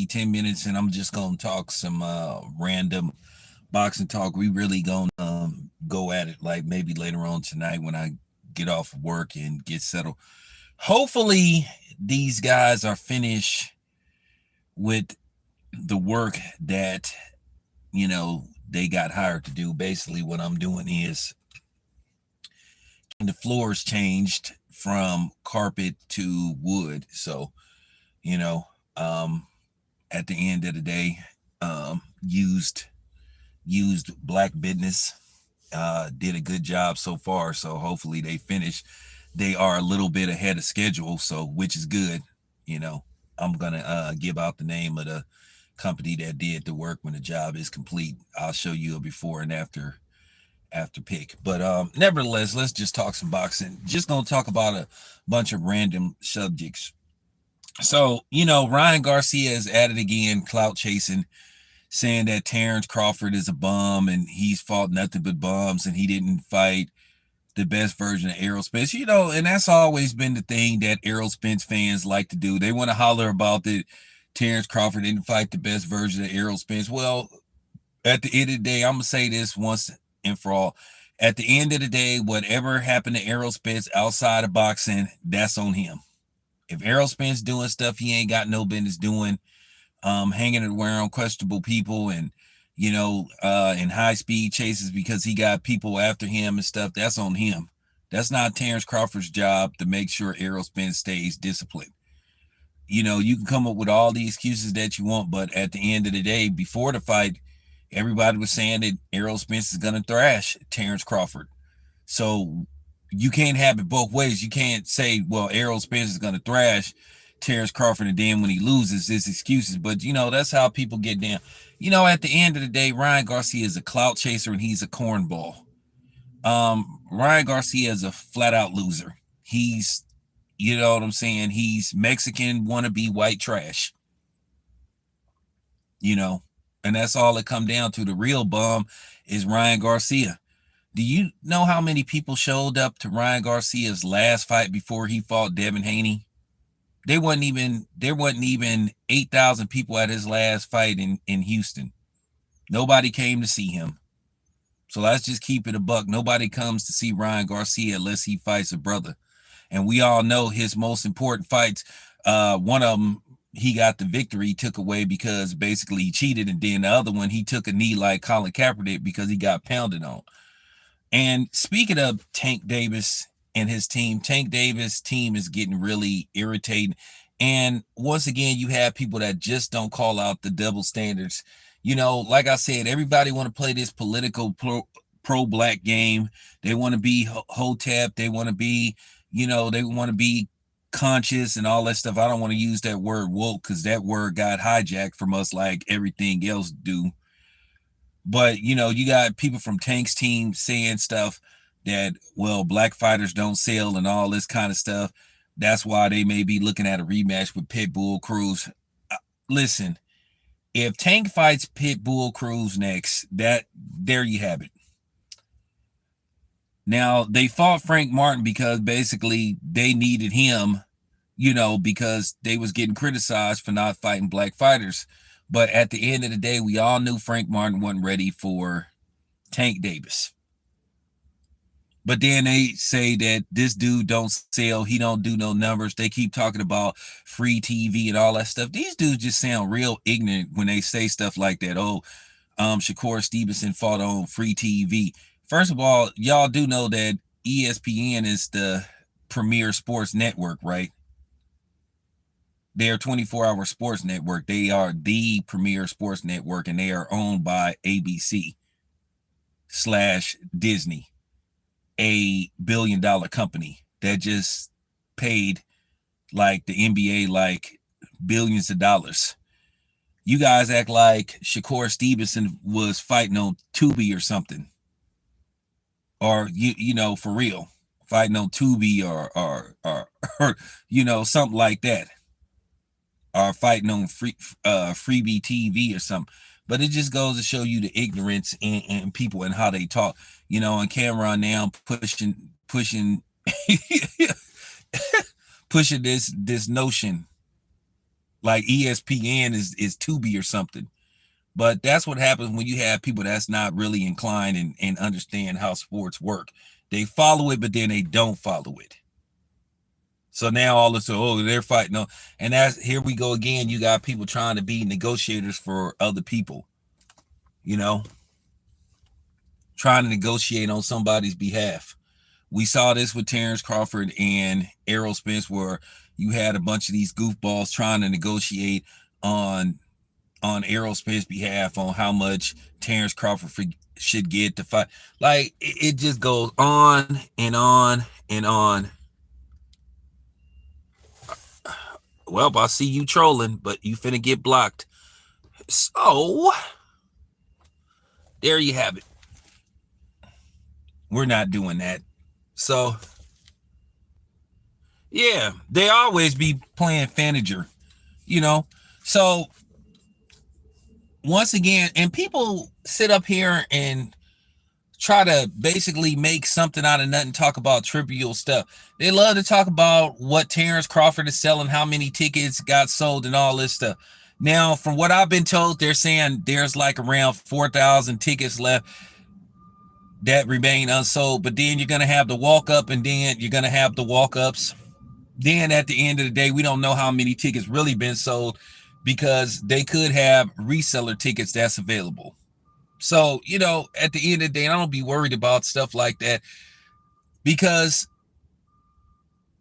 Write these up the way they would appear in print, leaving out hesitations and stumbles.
be 10 minutes, and I'm just gonna talk some random boxing talk. We really gonna go at it like maybe later on tonight when I get off of work and get settled. Hopefully, these guys are finished with the work that they got hired to do. Basically, what I'm doing is the floors changed from carpet to wood. So, you know, um, at the end of the day, used black business. Did a good job so far. So hopefully they finish. They are a little bit ahead of schedule, so which is good. You know, I'm gonna give out the name of the company that did the work when the job is complete. I'll show you a before and after pick. But nevertheless, let's just talk some boxing. Just gonna talk about a bunch of random subjects. So, Ryan Garcia is at it again, clout chasing, saying that Terrence Crawford is a bum and he's fought nothing but bums and he didn't fight the best version of Errol Spence. And that's always been the thing that Errol Spence fans like to do. They want to holler about that Terrence Crawford didn't fight the best version of Errol Spence. Well, at the end of the day, I'm going to say this once and for all. At the end of the day, whatever happened to Errol Spence outside of boxing, that's on him. If Errol Spence doing stuff he ain't got no business doing, hanging around questionable people and, in high speed chases because he got people after him and stuff, that's on him. That's not Terrence Crawford's job to make sure Errol Spence stays disciplined. You can come up with all the excuses that you want, but at the end of the day, before the fight, everybody was saying that Errol Spence is going to thrash Terrence Crawford. So you can't have it both ways. You can't say, well, Errol Spence is going to thrash Terrence Crawford, and then when he loses, his excuses. But, that's how people get down. At the end of the day, Ryan Garcia is a clout chaser, and he's a cornball. Ryan Garcia is a flat-out loser. He's, you know what I'm saying? He's Mexican wannabe white trash. And that's all it come down to. The real bum is Ryan Garcia. Do you know how many people showed up to Ryan Garcia's last fight before he fought Devin Haney? There wasn't even 8,000 people at his last fight in Houston. Nobody came to see him. So let's just keep it a buck. Nobody comes to see Ryan Garcia unless he fights a brother. And we all know his most important fights, one of them, he got the victory, took away because basically he cheated. And then the other one, he took a knee like Colin Kaepernick because he got pounded on. And speaking of Tank Davis and his team, Tank Davis' team is getting really irritating. And once again, you have people that just don't call out the double standards. Like I said, everybody want to play this political pro-black game. They want to be Hotep. They want to be, they want to be conscious and all that stuff. I don't want to use that word woke because that word got hijacked from us like everything else do. But, you got people from Tank's team saying stuff that, well, black fighters don't sell and all this kind of stuff. That's why they may be looking at a rematch with Pitbull Cruz. Listen, if Tank fights Pitbull Cruz next, there you have it. Now, they fought Frank Martin because basically they needed him, because they was getting criticized for not fighting black fighters. But at the end of the day, we all knew Frank Martin wasn't ready for Tank Davis. But then they say that this dude don't sell. He don't do no numbers. They keep talking about free TV and all that stuff. These dudes just sound real ignorant when they say stuff like that. Oh, Shakur Stevenson fought on free TV. First of all, y'all do know that ESPN is the premier sports network, right? They're a 24-hour sports network. They are the premier sports network, and they are owned by ABC/Disney, a billion-dollar company that just paid like the NBA like billions of dollars. You guys act like Shakur Stevenson was fighting on Tubi or something, or for real, fighting on Tubi or something like that. Or fighting on freebie TV or something. But it just goes to show you the ignorance in people and how they talk. And Cameron now pushing pushing this notion like ESPN is Tubi or something. But that's what happens when you have people that's not really inclined and understand how sports work. They follow it, but then they don't follow it. So now all of a sudden, oh, they're fighting. No, and that's here we go again. You got people trying to be negotiators for other people, you know, trying to negotiate on somebody's behalf. We saw this with Terrence Crawford and Errol Spence, where you had a bunch of these goofballs trying to negotiate on Errol Spence's behalf on how much Terrence Crawford should get to fight. Like it just goes on and on and on. Well, I see you trolling, but you finna get blocked. So there you have it. We're not doing that. So yeah, they always be playing Fanager, you know. So once again, and people sit up here and try to basically make something out of nothing, talk about trivial stuff. They love to talk about what Terrence Crawford is selling, how many tickets got sold, and all this stuff. Now, from what I've been told, they're saying there's like around 4,000 tickets left that remain unsold. But then you're going to have the walk up, and then you're going to have the walk ups. Then at the end of the day, we don't know how many tickets really been sold because they could have reseller tickets that's available. So, you know, at the end of the day, I don't be worried about stuff like that because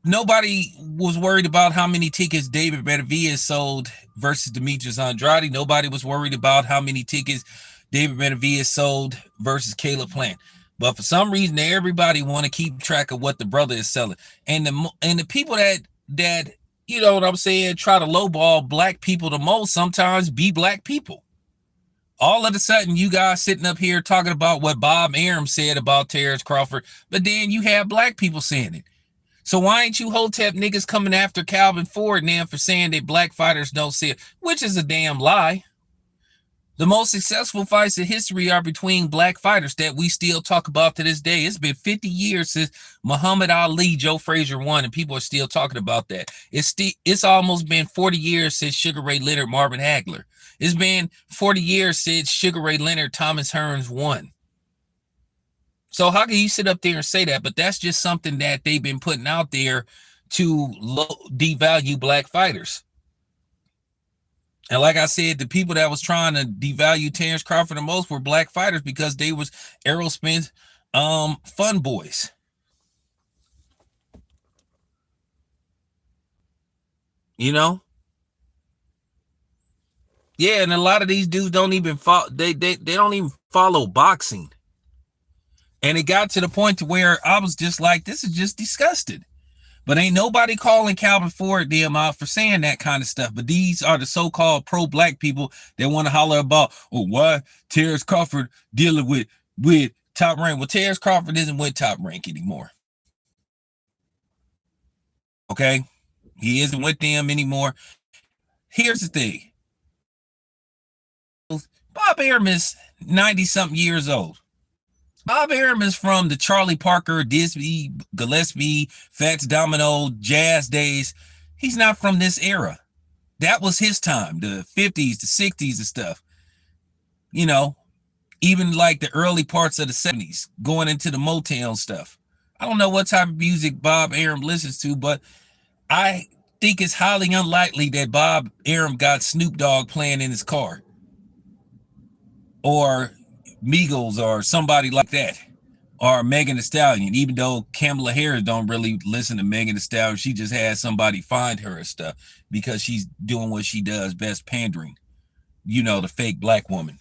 nobody was worried about how many tickets David Benavidez sold versus Demetrius Andrade. Nobody was worried about how many tickets David Benavidez sold versus Caleb Plant. But for some reason, everybody want to keep track of what the brother is selling. And the people that you know what I'm saying, try to lowball black people the most sometimes be black people. All of a sudden, you guys sitting up here talking about what Bob Arum said about Terrence Crawford, but then you have black people saying it. So why ain't you Hotep niggas coming after Calvin Ford now for saying that black fighters don't see it, which is a damn lie. The most successful fights in history are between black fighters that we still talk about to this day. It's been 50 years since Muhammad Ali, Joe Frazier won, and people are still talking about that. It's almost been 40 years since Sugar Ray Leonard, Marvin Hagler. It's been 40 years since Sugar Ray Leonard, Thomas Hearns won. So how can you sit up there and say that? But that's just something that they've been putting out there to devalue black fighters. And like I said, the people that was trying to devalue Terrence Crawford the most were black fighters because they was Errol Spence fun boys. You know? Yeah, and a lot of these dudes don't even follow, they don't even follow boxing. And it got to the point to where I was just like, this is just disgusting. But ain't nobody calling Calvin Ford them out for saying that kind of stuff. But these are the so-called pro-black people that want to holler about, oh, why Terrence Crawford dealing with Top Rank. Well, Terrence Crawford isn't with Top Rank anymore. Okay? He isn't with them anymore. Here's the thing. Bob Arum is 90-something years old. Bob Arum is from the Charlie Parker, Disney, Gillespie, Fats Domino, Jazz days. He's not from this era. That was his time, the 50s, the 60s and stuff. You know, even like the early parts of the 70s, going into the Motown stuff. I don't know what type of music Bob Arum listens to, but I think it's highly unlikely that Bob Arum got Snoop Dogg playing in his car. Or Migos or somebody like that, or Megan Thee Stallion, even though Kamala Harris don't really listen to Megan Thee Stallion. She just had somebody find her and stuff because she's doing what she does best, pandering, you know, the fake black woman.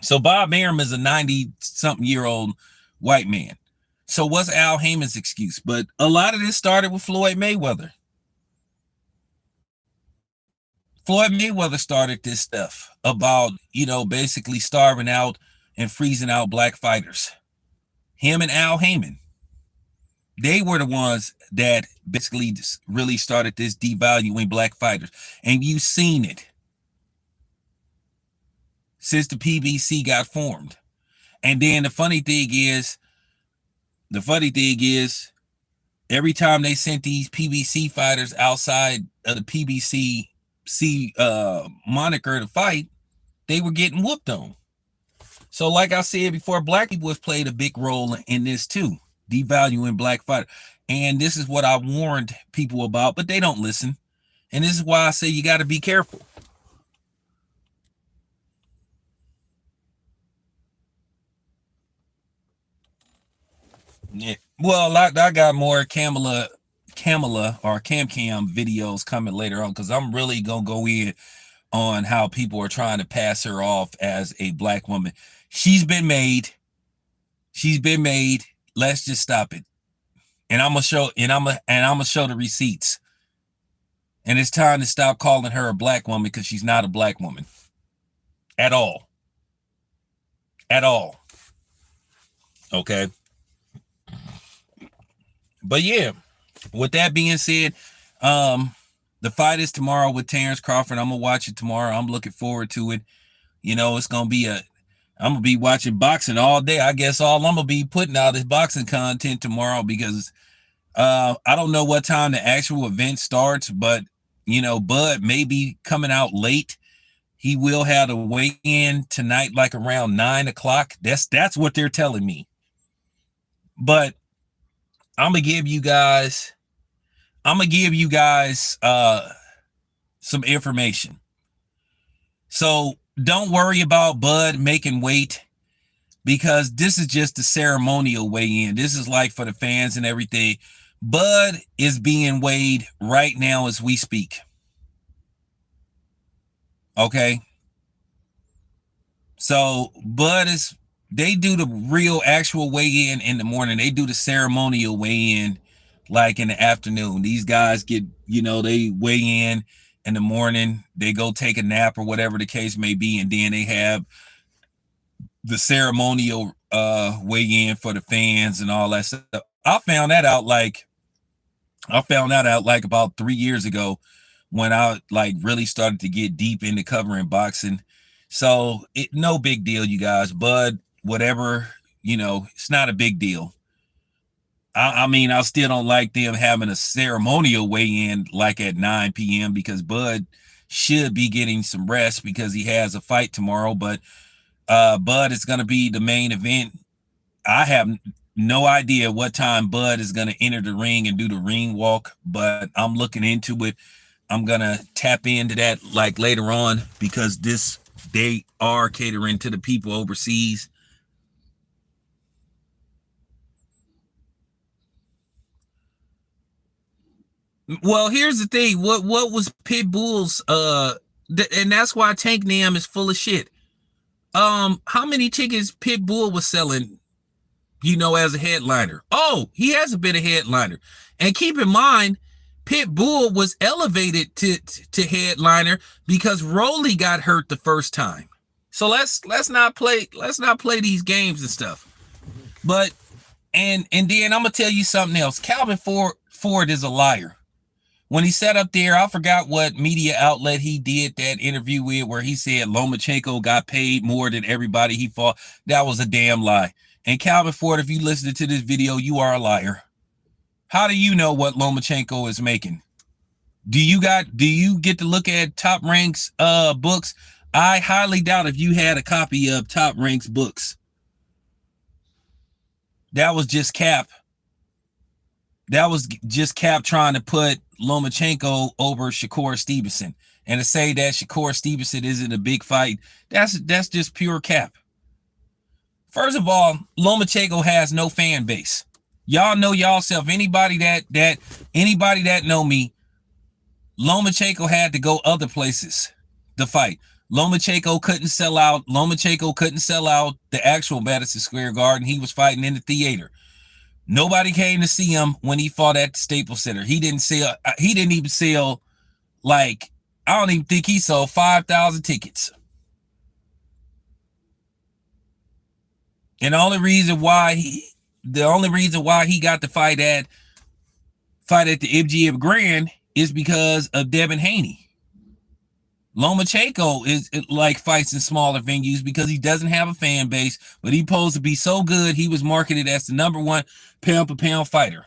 So Bob Arum is a 90-something year old white man. So what's Al Heyman's excuse? But a lot of this started with Floyd Mayweather. Floyd Mayweather started this stuff about, you know, basically starving out and freezing out black fighters. Him and Al Heyman. They were the ones that basically really started this devaluing black fighters. And you've seen it since the PBC got formed. And then the funny thing is, every time they sent these PBC fighters outside of the PBC see Moniker to fight, they were getting whooped on. So like I said before, black people has played a big role in this too, devaluing black fighter. And this is what I warned people about, but they don't listen. And this is why I say you got to be careful. Yeah. Well, I got more Kamala or Cam videos coming later on, because I'm really gonna go in on how people are trying to pass her off as a black woman. She's been made. She's been made. Let's just stop it. And I'm gonna show the receipts. And it's time to stop calling her a black woman, because she's not a black woman at all. At all. Okay. But yeah, with that being said, the fight is tomorrow with Terrence Crawford. I'm gonna watch it tomorrow. I'm looking forward to it. You know, it's gonna be I'm gonna be watching boxing all day. I guess all I'm gonna be putting out is boxing content tomorrow, because I don't know what time the actual event starts, but you know, Bud may be coming out late. He will have to weigh in tonight, like around 9 o'clock. That's what they're telling me. But I'm gonna give you guys some information. So don't worry about Bud making weight, because this is just a ceremonial weigh-in. This is like for the fans and everything. Bud is being weighed right now as we speak. Okay. So Bud they do the real actual weigh-in in the morning. They do the ceremonial weigh-in like in the afternoon. These guys get, they weigh in the morning. They go take a nap or whatever the case may be, and then they have the ceremonial weigh-in for the fans and all that stuff. I found that out like about 3 years ago, when I like really started to get deep into covering boxing. So no big deal, you guys. Bud, whatever, it's not a big deal. I mean, I still don't like them having a ceremonial weigh-in like at 9 p.m. because Bud should be getting some rest because he has a fight tomorrow. But Bud is going to be the main event. I have no idea what time Bud is going to enter the ring and do the ring walk, but I'm looking into it. I'm going to tap into that like later on, because they are catering to the people overseas. Well, here's the thing. What was Pitbull's and that's why Tank Nam is full of shit. How many tickets Pitbull was selling, as a headliner? Oh, he hasn't been a headliner. And keep in mind, Pitbull was elevated to headliner because Rolly got hurt the first time. So let's not play these games and stuff. But and then I'm gonna tell you something else. Calvin Ford is a liar. When he sat up there, I forgot what media outlet he did that interview with, where he said Lomachenko got paid more than everybody he fought. That was a damn lie. And Calvin Ford, if you listen to this video, you are a liar. How do you know what Lomachenko is making? Do you get to look at Top Rank's books? I highly doubt if you had a copy of Top Rank's books. That was just Cap. That was just Cap trying to put Lomachenko over Shakur Stevenson. And to say that Shakur Stevenson isn't a big fight, that's just pure Cap. First of all, Lomachenko has no fan base. Y'all know y'allself. Anybody that know me, Lomachenko had to go other places to fight. Lomachenko couldn't sell out the actual Madison Square Garden. He was fighting in the theater. Nobody came to see him when he fought at the Staples Center. He didn't even sell, like, I don't even think he sold 5,000 tickets. And the only reason why he got to fight at the MGM Grand is because of Devin Haney. Lomachenko is like fights in smaller venues because he doesn't have a fan base, but he's supposed to be so good. He was marketed as the #1 pound-for-pound fighter.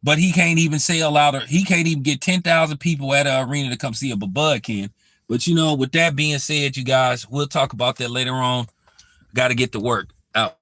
but he can't even sell out, or he can't even get 10,000 people at an arena to come see him, but Bud can. But you know, with that being said, you guys, we'll talk about that later on. Got to get to work. Out.